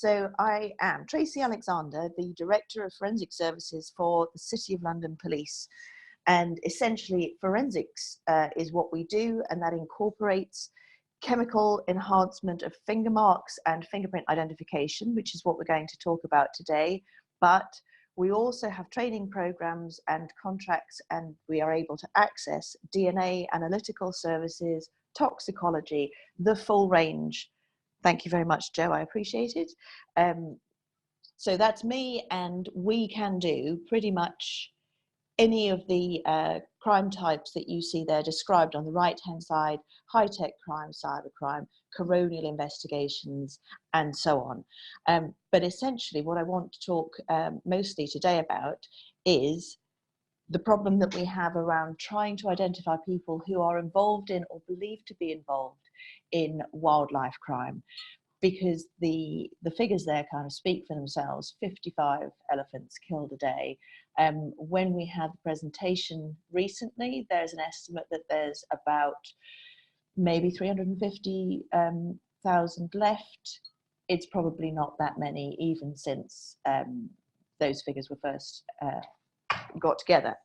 So I am Tracy Alexander, the Director of Forensic Services for the City of London Police. And essentially, forensics is what we do, and that incorporates chemical enhancement of finger marks and fingerprint identification, which is what we're going to talk about today. But we also have training programs and contracts, and we are able to access DNA analytical services, toxicology, the full range. Thank you very much, Joe. I appreciate it. So that's me, and we can do pretty much any of the crime types that you see there described on the right-hand side: high-tech crime, cybercrime, coronial investigations, and so on. But essentially, what I want to talk mostly today about is the problem that we have around trying to identify people who are involved in or believed to be involved in wildlife crime, because the figures there kind of speak for themselves. 55 elephants killed a day. When we had the presentation recently, there's an estimate that there's about maybe 350,000 left. It's probably not that many, even since those figures were first got together.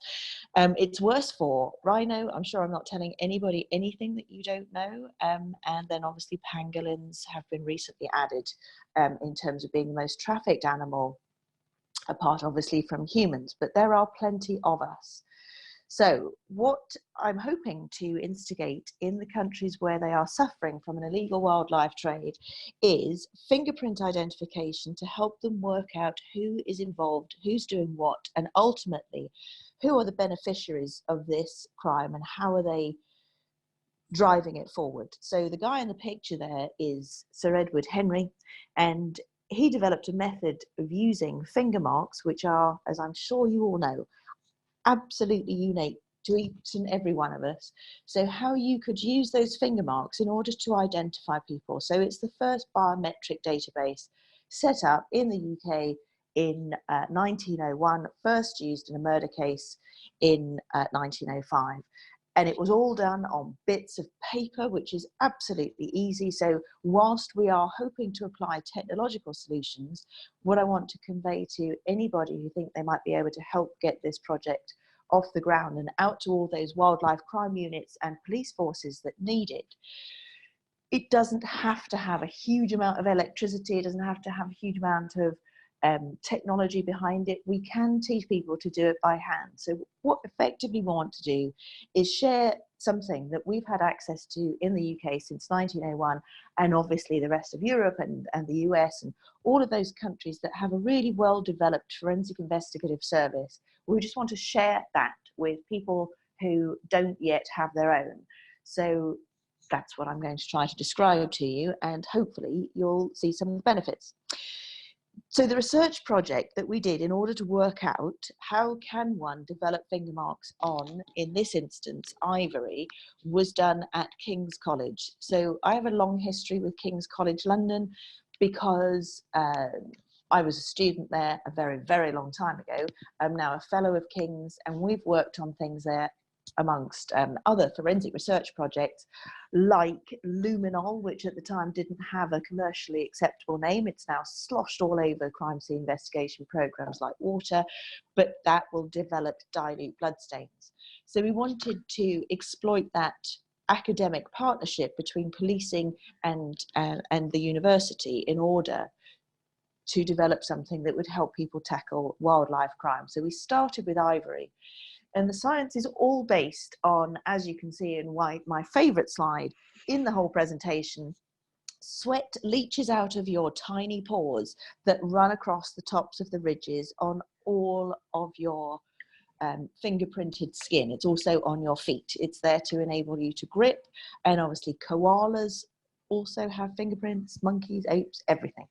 It's worse for rhino. I'm sure I'm not telling anybody anything that you don't know. And then obviously pangolins have been recently added in terms of being the most trafficked animal, apart obviously from humans, but there are plenty of us. So what I'm hoping to instigate in the countries where they are suffering from an illegal wildlife trade is fingerprint identification to help them work out who is involved, who's doing what, and ultimately who are the beneficiaries of this crime and how are they driving it forward. So the guy in the picture there is Sir Edward Henry, and he developed a method of using finger marks, which are, as I'm sure you all know, absolutely unique to each and every one of us. So how you could use those finger marks in order to identify people. So it's the first biometric database set up in the UK in 1901, first used in a murder case in 1905. And it was all done on bits of paper, which is absolutely easy. So whilst we are hoping to apply technological solutions, what I want to convey to anybody who think they might be able to help get this project off the ground and out to all those wildlife crime units and police forces that need it, it doesn't have to have a huge amount of electricity. It doesn't have to have a huge amount of technology behind it. We can teach people to do it by hand. So what effectively we want to do is share something that we've had access to in the UK since 1901, and obviously the rest of Europe and the US and all of those countries that have a really well-developed forensic investigative service. We just want to share that with people who don't yet have their own. So that's what I'm going to try to describe to you, and hopefully you'll see some of the benefits. So the research project that we did in order to work out how can one develop finger marks on, in this instance, ivory, was done at King's College. So I have a long history with King's College London because I was a student there a very, very long time ago. I'm now a fellow of King's, and we've worked on things there amongst other forensic research projects like luminol, which at the time didn't have a commercially acceptable name. It's now sloshed all over crime scene investigation programs like water, but that will develop dilute bloodstains. So we wanted to exploit that academic partnership between policing and the university in order to develop something that would help people tackle wildlife crime. So we started with ivory. And the science is all based on, as you can see in my favorite slide in the whole presentation, sweat leaches out of your tiny pores that run across the tops of the ridges on all of your fingerprinted skin. It's also on your feet. It's there to enable you to grip. And obviously koalas also have fingerprints, monkeys, apes, everything.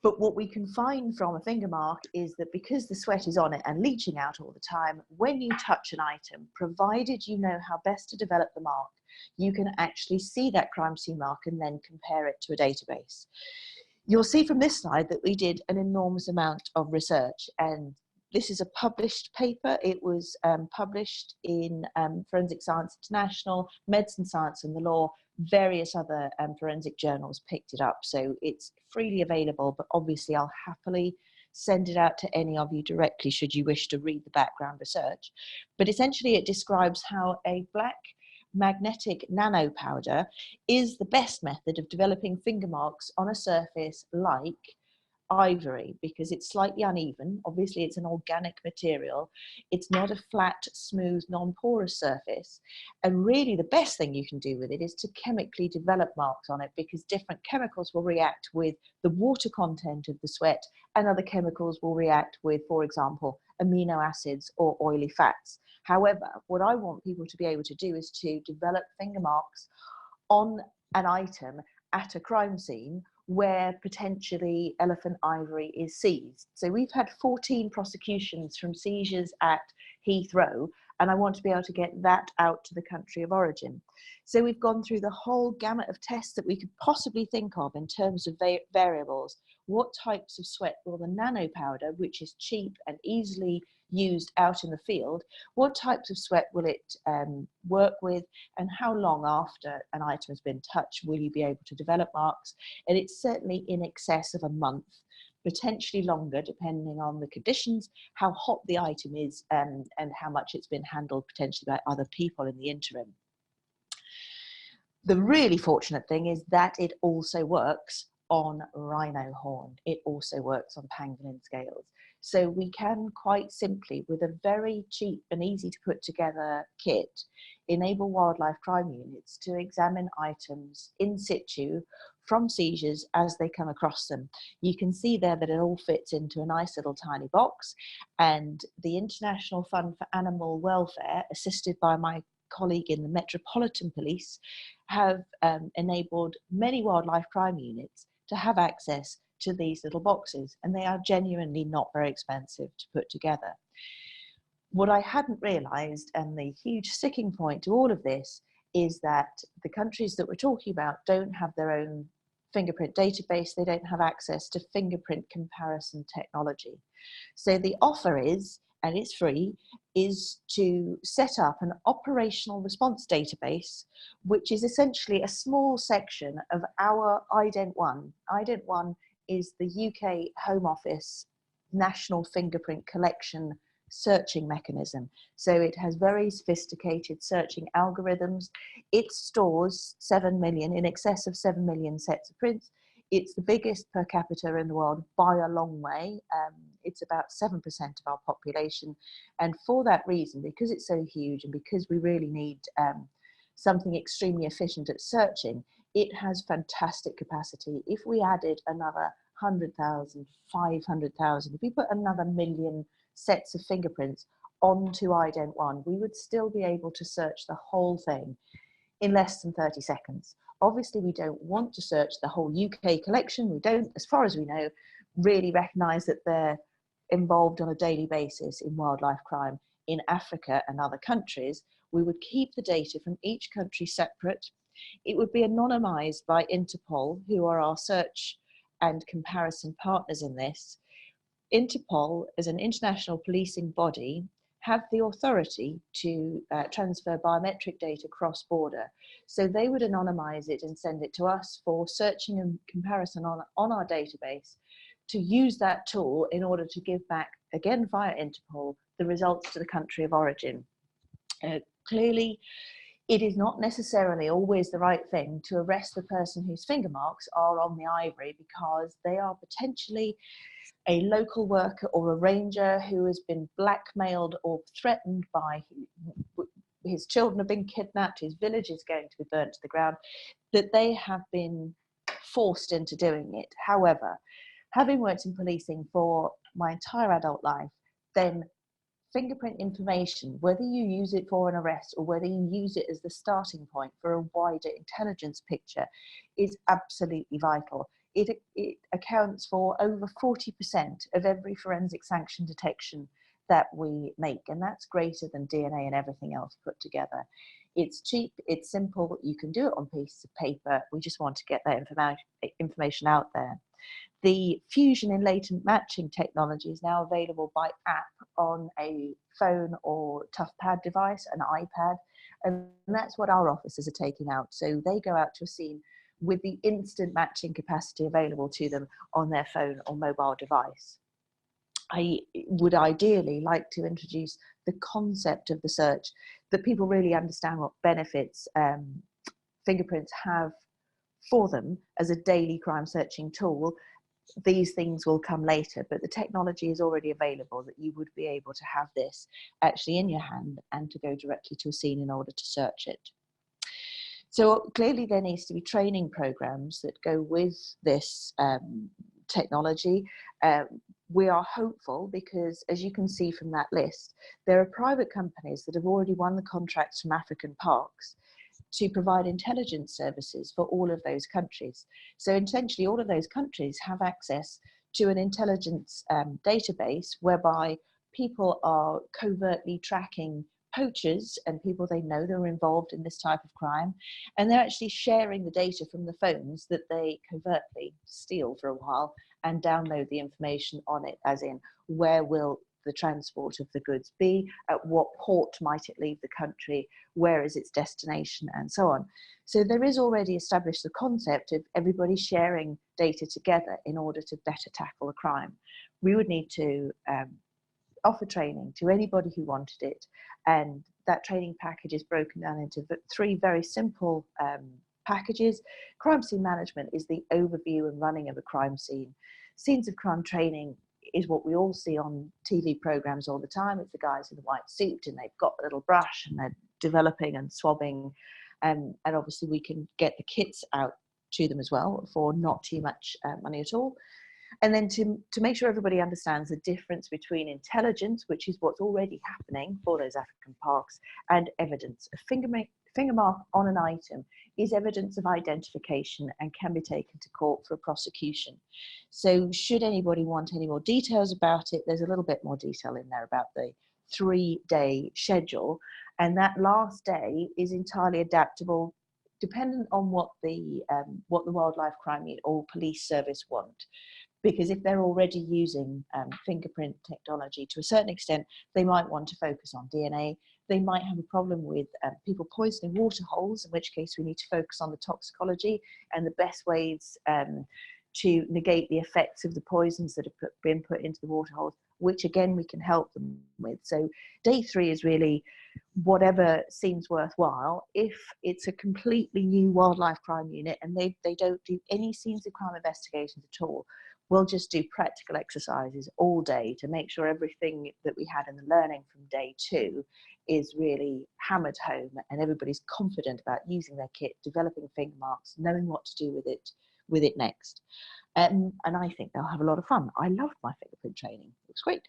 But what we can find from a finger mark is that because the sweat is on it and leaching out all the time, when you touch an item, provided you know how best to develop the mark, you can actually see that crime scene mark and then compare it to a database. You'll see from this slide that we did an enormous amount of research, and This is a published paper. It was published in Forensic Science International, Medicine Science and the Law. Various other forensic journals picked it up. So it's freely available, but obviously I'll happily send it out to any of you directly should you wish to read the background research. But essentially it describes how a black magnetic nano powder is the best method of developing finger marks on a surface like ivory, because it's slightly uneven. Obviously it's an organic material. It's not a flat, smooth, non-porous surface. And really the best thing you can do with it is to chemically develop marks on it, because different chemicals will react with the water content of the sweat, and other chemicals will react with, for example, amino acids or oily fats. However, what I want people to be able to do is to develop finger marks on an item at a crime scene where potentially elephant ivory is seized. So we've had 14 prosecutions from seizures at Heathrow, and I want to be able to get that out to the country of origin. So we've gone through the whole gamut of tests that we could possibly think of in terms of variables. What types of sweat will the nano powder, which is cheap and easily used out in the field, what types of sweat will it work with, and how long after an item has been touched will you be able to develop marks? And it's certainly in excess of a month, potentially longer depending on the conditions, how hot the item is, and how much it's been handled potentially by other people in the interim. The really fortunate thing is that it also works on Rhino Horn. It also works on pangolin scales. So we can quite simply, with a very cheap and easy to put together kit, enable wildlife crime units to examine items in situ from seizures as they come across them. You can see there that it all fits into a nice little tiny box, and the International Fund for Animal Welfare, assisted by my colleague in the Metropolitan Police, have enabled many wildlife crime units to have access to these little boxes, and they are genuinely not very expensive to put together. What I hadn't realised, and the huge sticking point to all of this, is that the countries that we're talking about don't have their own fingerprint database. They don't have access to fingerprint comparison technology. So the offer is, and it's free, is to set up an operational response database, which is essentially a small section of our Ident1. Ident1 is the UK Home Office National Fingerprint Collection searching mechanism. So it has very sophisticated searching algorithms. It stores 7 million, in excess of 7 million sets of prints. It's the biggest per capita in the world by a long way. It's about 7% of our population. And for that reason, because it's so huge and because we really need something extremely efficient at searching, it has fantastic capacity. If we added another 100,000, 500,000, if we put another million sets of fingerprints onto Ident1, we would still be able to search the whole thing in less than 30 seconds. Obviously, we don't want to search the whole UK collection. We don't, as far as we know, really recognise that they're involved on a daily basis in wildlife crime in Africa and other countries. We would keep the data from each country separate. It would be anonymised by Interpol, who are our search and comparison partners in this. Interpol, as an international policing body, have the authority to transfer biometric data cross-border. So they would anonymise it and send it to us for searching and comparison on our database, to use that tool in order to give back, again via Interpol, the results to the country of origin. Clearly, it is not necessarily always the right thing to arrest the person whose finger marks are on the ivory, because they are potentially a local worker or a ranger who has been blackmailed or threatened by his children have been kidnapped, his village is going to be burnt to the ground, that they have been forced into doing it. However, having worked in policing for my entire adult life, then fingerprint information, whether you use it for an arrest or whether you use it as the starting point for a wider intelligence picture, is absolutely vital. It accounts for over 40% of every forensic sanction detection that we make, and that's greater than DNA and everything else put together. It's cheap, it's simple, you can do it on pieces of paper. We just want to get that information out there. The fusion in latent matching technology is now available by app on a phone or toughpad device, an iPad, and that's what our officers are taking out. So they go out to a scene with the instant matching capacity available to them on their phone or mobile device. I would ideally like to introduce the concept of the search, that people really understand what benefits fingerprints have for them as a daily crime searching tool. These things will come later, but the technology is already available, that you would be able to have this actually in your hand and to go directly to a scene in order to search it. So clearly there needs to be training programs that go with this technology. We are hopeful because, as you can see from that list, there are private companies that have already won the contracts from African parks to provide intelligence services for all of those countries. So essentially all of those countries have access to an intelligence database whereby people are covertly tracking poachers and people they know that are involved in this type of crime, and they're actually sharing the data from the phones that they covertly steal for a while and download the information on it, as in where will the transport of the goods be, at what port might it leave the country, where is its destination, and so on. So there is already established the concept of everybody sharing data together in order to better tackle a crime. We would need to offer training to anybody who wanted it, and that training package is broken down into 3 very simple packages. Crime scene management is the overview and running of a crime scene. Scenes of crime training is what we all see on TV programs all the time. It's the guys in the white suit and they've got a little brush and they're developing and swabbing, and obviously we can get the kits out to them as well for not too much money at all. And then to make sure everybody understands the difference between intelligence, which is what's already happening for those African parks, and evidence. A finger mark on an item is evidence of identification and can be taken to court for a prosecution. So should anybody want any more details about it, there's a little bit more detail in there about the 3-day schedule. And that last day is entirely adaptable dependent on what the Wildlife Crime Unit or police service want. Because if they're already using fingerprint technology to a certain extent, they might want to focus on DNA. They might have a problem with people poisoning water holes, in which case we need to focus on the toxicology and the best ways to negate the effects of the poisons that have been put into the water holes, which again we can help them with. So day 3 is really whatever seems worthwhile. If it's a completely new wildlife crime unit and they don't do any scenes of crime investigations at all, we'll just do practical exercises all day to make sure everything that we had in the learning from day 2 is really hammered home and everybody's confident about using their kit, developing finger marks, knowing what to do with it next. And I think they'll have a lot of fun. I loved my fingerprint training. It was great.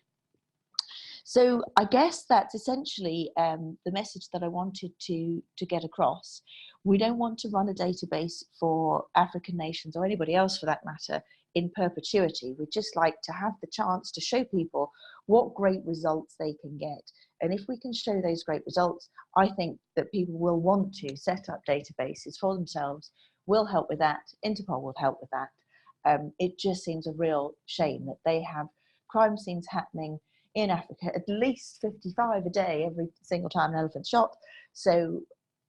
So I guess that's essentially the message that I wanted to get across. We don't want to run a database for African nations or anybody else for that matter in perpetuity. We'd just like to have the chance to show people what great results they can get. And if we can show those great results, I think that people will want to set up databases for themselves. We'll help with that. Interpol will help with that. It just seems a real shame that they have crime scenes happening in Africa, at least 55 a day, every single time an elephant's shot. So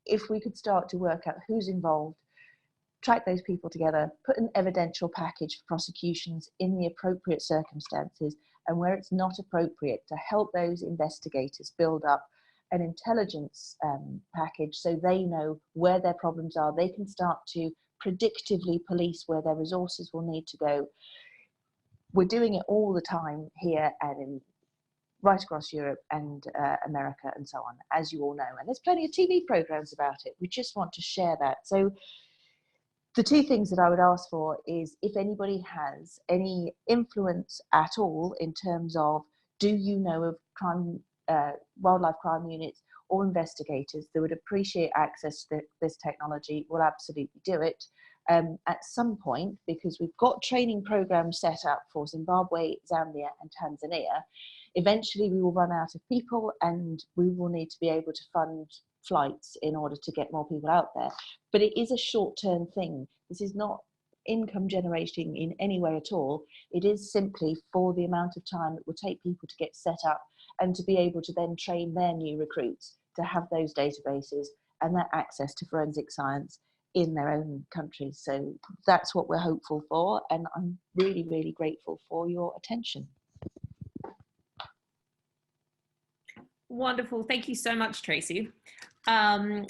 if we could start to work out who's involved, track those people together, put an evidential package for prosecutions in the appropriate circumstances, and where it's not appropriate, to help those investigators build up an intelligence package so they know where their problems are. They can start to predictively police where their resources will need to go. We're doing it all the time here and right across Europe and America and so on, as you all know. And there's plenty of TV programs about it. We just want to share that. So the 2 things that I would ask for is if anybody has any influence at all in terms of, do you know of wildlife crime units or investigators that would appreciate access to this technology, will absolutely do it at some point, because we've got training programs set up for Zimbabwe, Zambia and Tanzania. Eventually we will run out of people and we will need to be able to fund flights in order to get more people out there. But it is a short-term thing. This is not income generating in any way at all. It is simply for the amount of time it will take people to get set up and to be able to then train their new recruits to have those databases and that access to forensic science in their own countries. So that's what we're hopeful for, and I'm really, really grateful for your attention. Wonderful. Thank you so much, Tracy. Harold,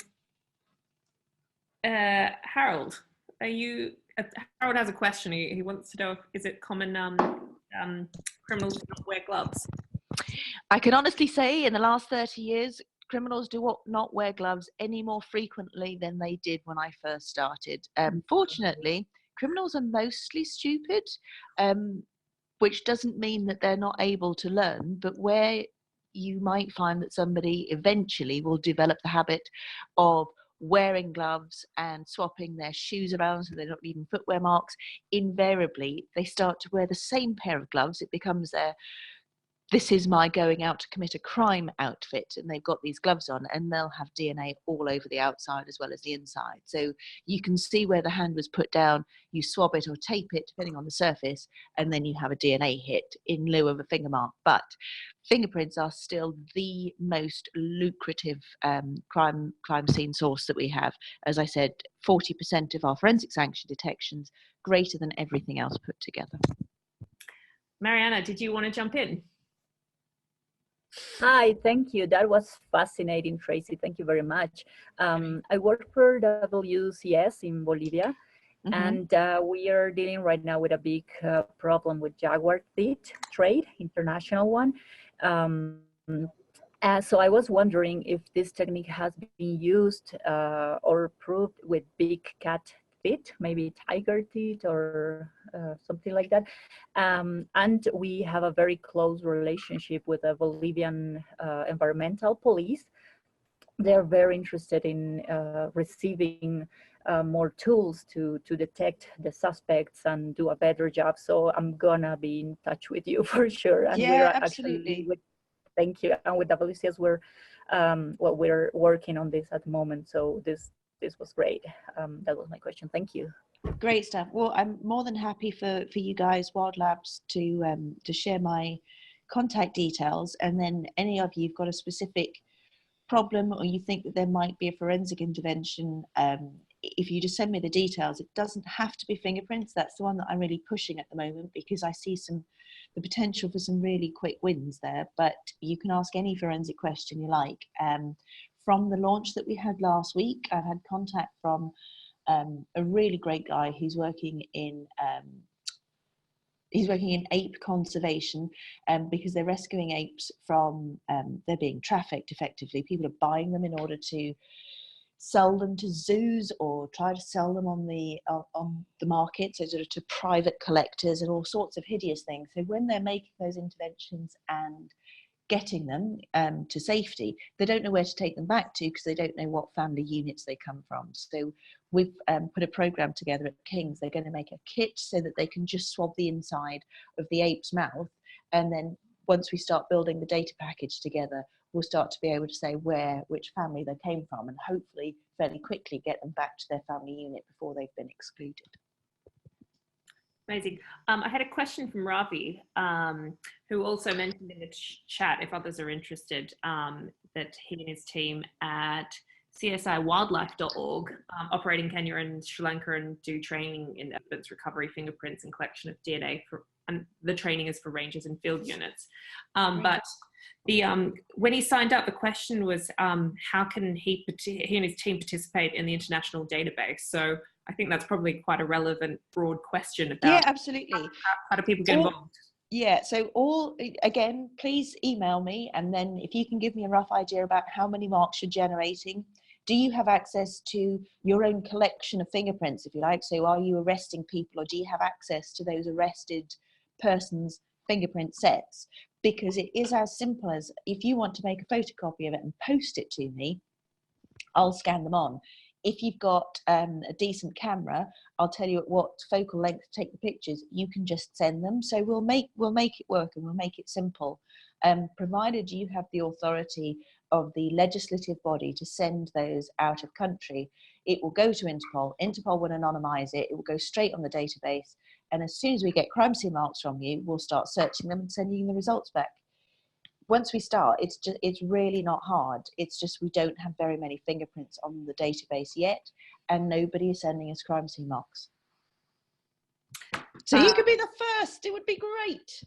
Harold has a question. He wants to know if, is it common criminals do not wear gloves? I can honestly say in the last 30 years, criminals do not wear gloves any more frequently than they did when I first started. Fortunately, criminals are mostly stupid, which doesn't mean that they're not able to learn, but where you might find that somebody eventually will develop the habit of wearing gloves and swapping their shoes around so they're not leaving footwear marks, invariably they start to wear the same pair of gloves. It becomes their "this is my going out to commit a crime" outfit, and they've got these gloves on, and they'll have DNA all over the outside as well as the inside. So you can see where the hand was put down, you swab it or tape it depending on the surface, and then you have a DNA hit in lieu of a finger mark. But fingerprints are still the most lucrative crime scene source that we have. As I said, 40% of our forensic sanction detections, greater than everything else put together. Mariana, did you want to jump in? Hi, thank you. That was fascinating, Tracy. Thank you very much. I work for WCS in Bolivia, and we are dealing right now with a big problem with jaguar teeth trade, international one. So I was wondering if this technique has been used or proved with big cat teeth, maybe tiger teeth or something like that. And we have a very close relationship with the Bolivian environmental police. They're very interested in receiving more tools to detect the suspects and do a better job. So I'm gonna be in touch with you for sure. And yeah, we're absolutely. Thank you. And with WCS, we're we're working on this at the moment. So this was great. That was my question. Thank you. Great stuff. Well, I'm more than happy for you guys, WILDLABS, to share my contact details, and then any of you've got a specific problem or you think that there might be a forensic intervention, if you just send me the details. It doesn't have to be fingerprints. That's the one that I'm really pushing at the moment, because I see the potential for some really quick wins there. But you can ask any forensic question you like. From the launch that we had last week, I've had contact from a really great guy who's working in ape conservation, because they're rescuing apes from they're being trafficked effectively. People are buying them in order to sell them to zoos or try to sell them on the market, so sort of to private collectors and all sorts of hideous things. So when they're making those interventions and getting them to safety, they don't know where to take them back to, because they don't know what family units they come from. So we've put a program together at King's. They're going to make a kit so that they can just swab the inside of the ape's mouth, and then once we start building the data package together, we'll start to be able to say which family they came from, and hopefully fairly quickly get them back to their family unit before they've been excluded. Amazing. I had a question from Ravi, who also mentioned in the chat, if others are interested, that he and his team at CSIWildlife.org operate in Kenya and Sri Lanka and do training in evidence recovery, fingerprints, and collection of DNA. And the training is for rangers and field units. But when he signed up, the question was, how can he and his team participate in the international database? So I think that's probably quite a relevant, broad question about, yeah, absolutely. How do people get involved? Yeah, so again, please email me, and then if you can give me a rough idea about how many marks you're generating. Do you have access to your own collection of fingerprints, if you like? So are you arresting people, or do you have access to those arrested persons' fingerprint sets? Because it is as simple as, if you want to make a photocopy of it and post it to me, I'll scan them on. If you've got a decent camera, I'll tell you at what focal length to take the pictures. You can just send them. So we'll make it work, and we'll make it simple, provided you have the authority of the legislative body to send those out of country, it will go to Interpol. Interpol will anonymise it. It will go straight on the database. And as soon as we get crime scene marks from you, we'll start searching them and sending you the results back. Once we start, it's really not hard. It's just we don't have very many fingerprints on the database yet, and nobody is sending us crime scene marks. So you could be the first. It would be great.